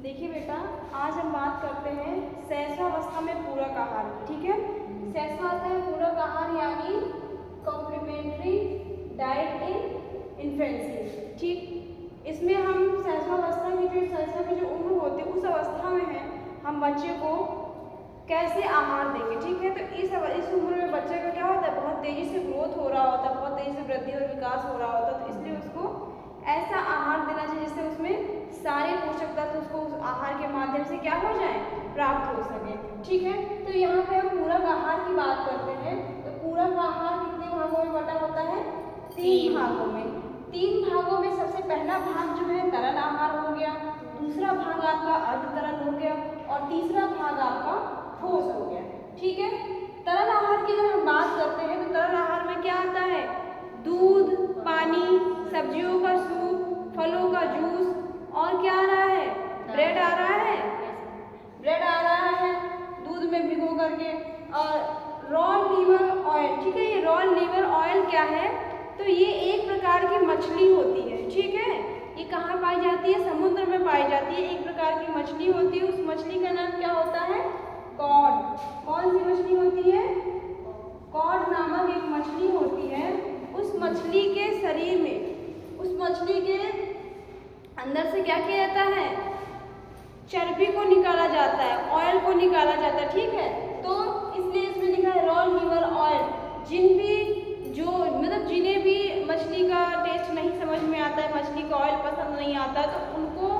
देखिए बेटा, आज हम बात करते हैं शैशवावस्था में पूरक आहार। ठीक है, शैशवावस्था में पूरक आहार यानी कॉम्प्लीमेंट्री डाइट इन इन्फेंसी। ठीक, इसमें हम शैशवावस्था की जो शैशव की जो उम्र होती है उस अवस्था में है हम बच्चे को कैसे आहार देंगे। ठीक है, तो इस उम्र में बच्चे का क्या होता है, बहुत तेजी से ग्रोथ हो रहा होता है, बहुत तेजी से वृद्धि और विकास हो रहा होता है, तो इसलिए उसको ऐसा आहार देना चाहिए जिससे उसमें सारे पोषक तत्व उसको उस आहार के माध्यम से क्या हो जाए, प्राप्त हो सके। ठीक है, तो यहाँ पे हम पूरक आहार की बात करते हैं। तो पूरक आहार कितने भागों में बटा होता है, 3 भागों में। 3 भागों में सबसे पहला भाग जो है तरल आहार हो गया, दूसरा भाग आपका अर्ध तरल हो गया और तीसरा भाग आपका ठोस हो गया। ठीक है, तरल आहार की अगर हम बात करते हैं तो तरल आहार में क्या आता है, दूध, पानी, सब्जियों का सूप, फलों का जूस और क्या आ रहा है, ब्रेड आ रहा है, ब्रेड आ रहा है दूध में भिगो करके, और रॉ लीवर ऑयल। ठीक है, ये रॉ लीवर ऑयल क्या है, तो ये एक प्रकार की मछली होती है। ठीक है, ये कहाँ पाई जाती है, समुद्र में पाई जाती है। एक प्रकार की मछली होती है, उस मछली का नाम क्या होता है, कॉड। कौन सी मछली होती है, कॉड नामक एक मछली होती है। उस मछली के शरीर में, उस मछली के अंदर से क्या किया जाता है, चर्बी को निकाला जाता है, ऑयल को निकाला जाता है। ठीक है, तो इसलिए इसमें लिखा है रॉ लीवर ऑयल। जिन भी जो मतलब जिन्हें भी मछली का टेस्ट नहीं समझ में आता है, मछली का ऑयल पसंद नहीं आता, तो उनको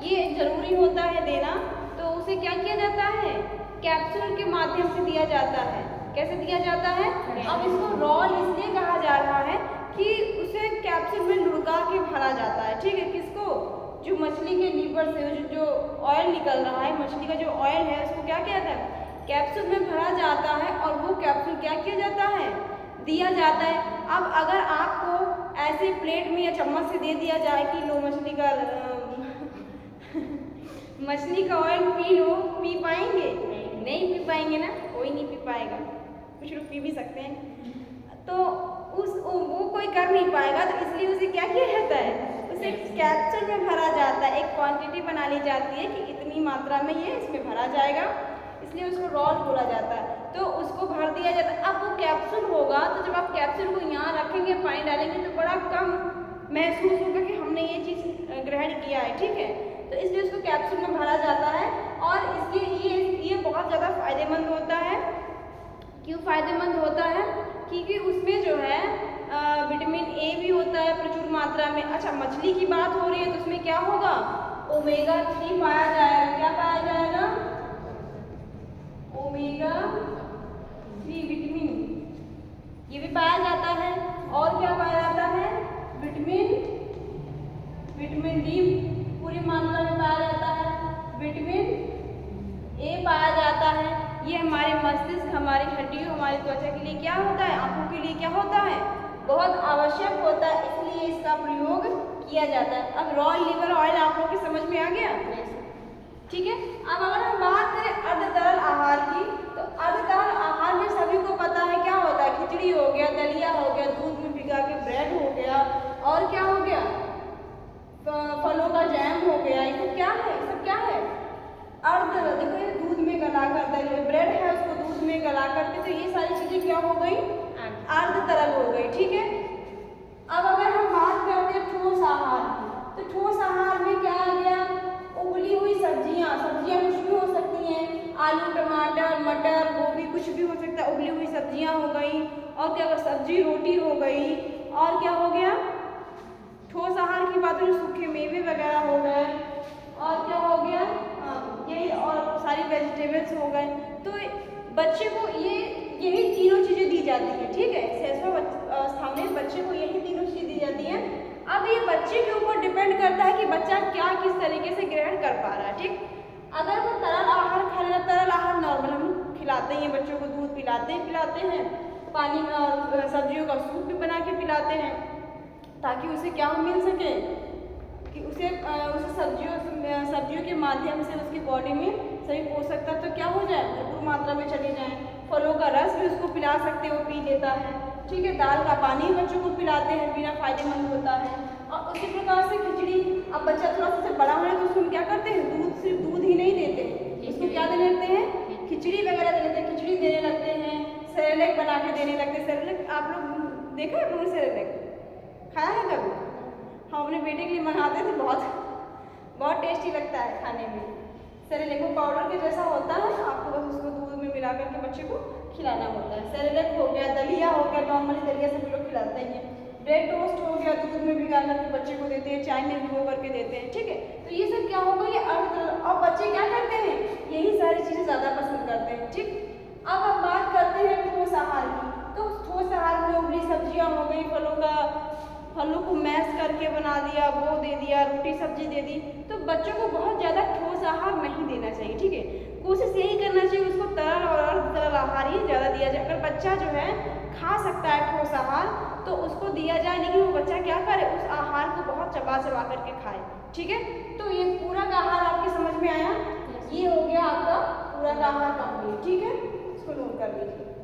ये जरूरी होता है देना। तो उसे क्या किया जाता है, कैप्सूल के माध्यम से दिया जाता है। कैसे दिया जाता है, अब इसको रॉ इसलिए कहा जा रहा है कि उसे कैप्सूल में लुढ़का के भरा जाता है। ठीक है, किसको, जो मछली के लीवर से जो ऑयल निकल रहा है, मछली का जो ऑयल है उसको क्या किया जाता है, कैप्सूल में भरा जाता है और वो कैप्सूल क्या किया जाता है, दिया जाता है। अब अगर आपको ऐसे प्लेट में या चम्मच से दे दिया जाए कि लो मछली का मछली का ऑयल पी लो, पी पाएंगे, नहीं पी पाएंगे ना, कोई नहीं पी पाएगा, कुछ लोग पी भी सकते हैं, तो वो कोई कर नहीं पाएगा। तो इसलिए उसे क्या किया जाता है, उसे कैप्सूल में भरा जाता है। एक क्वांटिटी बना ली जाती है कि इतनी मात्रा में ये इसमें भरा जाएगा, इसलिए उसको रॉल बोला जाता है। तो उसको भर दिया जाता है। अब वो कैप्सूल होगा, तो जब आप कैप्सूल को यहाँ रखेंगे, पानी डालेंगे, तो बड़ा कम महसूस होगा कि हमने ये चीज़ ग्रहण किया है। ठीक है, तो इसलिए उसको कैप्सूल में भरा जाता है और इसके ये बहुत ज़्यादा फायदेमंद होता है। क्यों फायदेमंद होता है, क्योंकि उसमें जो है विटामिन ए भी होता है प्रचुर मात्रा में। अच्छा, मछली की बात हो रही है तो उसमें क्या होगा, ओमेगा 3 पाया जाएगा। क्या पाया जाएगा, ओमेगा 3 विटामिन, ये भी पाया जाता है। और क्या पाया जाता है, विटामिन डी पूरी मात्रा में पाया जाता है, विटामिन ए पाया जाता है। ये हमारे मस्तिष्क, हमारी हड्डियों, हमारी त्वचा के लिए क्या होता है, आंखों के लिए क्या होता है, बहुत आवश्यक होता है, इसलिए इसका प्रयोग किया जाता है। अब रॉ लीवर ऑयल आप लोग की समझ में आ गया। ठीक है, अब अगर हम बात करें अर्ध तरल आहार की, तो अर्ध तरल आहार में सभी को पता है क्या होता है, खिचड़ी हो गया, दलिया हो गया, दूध में भिगा के ब्रेड हो गया, और क्या हो गया, फलों का जैम हो गया। ये सब क्या है, ये सब क्या है, अर्ध तरल। देखो ये दूध में गला कर, ब्रेड है उसको दूध में गला करके, तो ये सारी चीजें क्या हो गई, अर्ध तरल हो गई। ठीक है, अब अगर हम बात करते हैं ठोस आहार की, तो ठोस आहार में क्या आ गया, उबली हुई सब्जियां कुछ भी हो सकती हैं, आलू, टमाटर, मटर, गोभी, कुछ भी हो सकता है, उबली हुई सब्जियां हो गई। और क्या, सब्जी रोटी हो गई। और क्या हो गया, ठोस आहार की बात करें, सूखे मेवे वगैरह हो गए। और क्या हो गया, यही और सारी वेजिटेबल्स हो गए। तो बच्चे को यही तीनों चीज़ें दी जाती हैं। ठीक है, शैशवावस्था में बच्चे को यही तीनों चीज़ें दी जाती हैं। अब ये बच्चे के ऊपर डिपेंड करता है कि बच्चा क्या किस तरीके से ग्रहण कर पा रहा है। ठीक, अगर वो तरल आहार खा रहा है, तरल आहार नॉर्मल हम खिलाते हैं बच्चों को, दूध पिलाते हैं, पानी में और सब्जियों का सूप भी बना के पिलाते हैं, ताकि उसे क्या मिल सके कि उसे सब्जियों के माध्यम से उसकी बॉडी में सभी पोषक तत्व क्या हो जाए, भरपूर मात्रा में चले जाएं। फलों का रस भी उसको पिला सकते हैं, वो पी लेता है। ठीक है, दाल का पानी बच्चों को पिलाते हैं, बिना फायदेमंद होता है। और उसी प्रकार से खिचड़ी अब बच्चा थोड़ा सा बड़ा हो रहा है तो उसको हम क्या करते हैं, दूध सिर्फ दूध ही नहीं देते, उसको क्या देने लगते हैं, खिचड़ी वगैरह दे देते हैं, खिचड़ी देने लगते हैं, सेरेलैक बना के देने लगते हैं। सेरेलैक आप लोग देखा है, आपने सेरेलैक खाया है कभी? हम अपने बेटे के लिए मंगाते थे, बहुत टेस्टी लगता है खाने में। सेरेलैक वो पाउडर के जैसा होता है, आपको बस उसको दूध में मिला करके बच्चे को खिलाना होता है। सेरेलैक हो गया, दलिया हो गया, नॉर्मली दलिया सभी लोग खिलाते हैं। ब्रेड टोस्ट हो गया, दूध में भिगा करके बच्चे को देते हैं, चाय में भिगो करके देते हैं, ठीक है। तो ये सब क्या होगा, ये अब बच्चे क्या करते हैं, यही सारी चीज़ें ज़्यादा पसंद करते हैं, ठीक। अब हम बात करते हैं ठोस आहार की। तो ठोस आहार में उबली सब्जियाँ हो गई, फलों को मैश करके बना दिया, वो दे दिया, रोटी सब्जी दे दी। तो बच्चों को बहुत ज़्यादा ठोस आहार नहीं देना चाहिए, ठीक है। कोशिश यही करना चाहिए उसको तरल और अर्ध तरल आहार ही ज़्यादा दिया जाए। अगर बच्चा जो है खा सकता है ठोस आहार तो उसको दिया जाए, लेकिन वो बच्चा क्या करे, उस आहार को बहुत चबा चबा करके खाए, ठीक है। तो ये पूरक आहार आपके समझ में आया, ये हो गया आपका पूरक आहार कंप्लीट, ठीक है। इसको नोट कर लीजिए।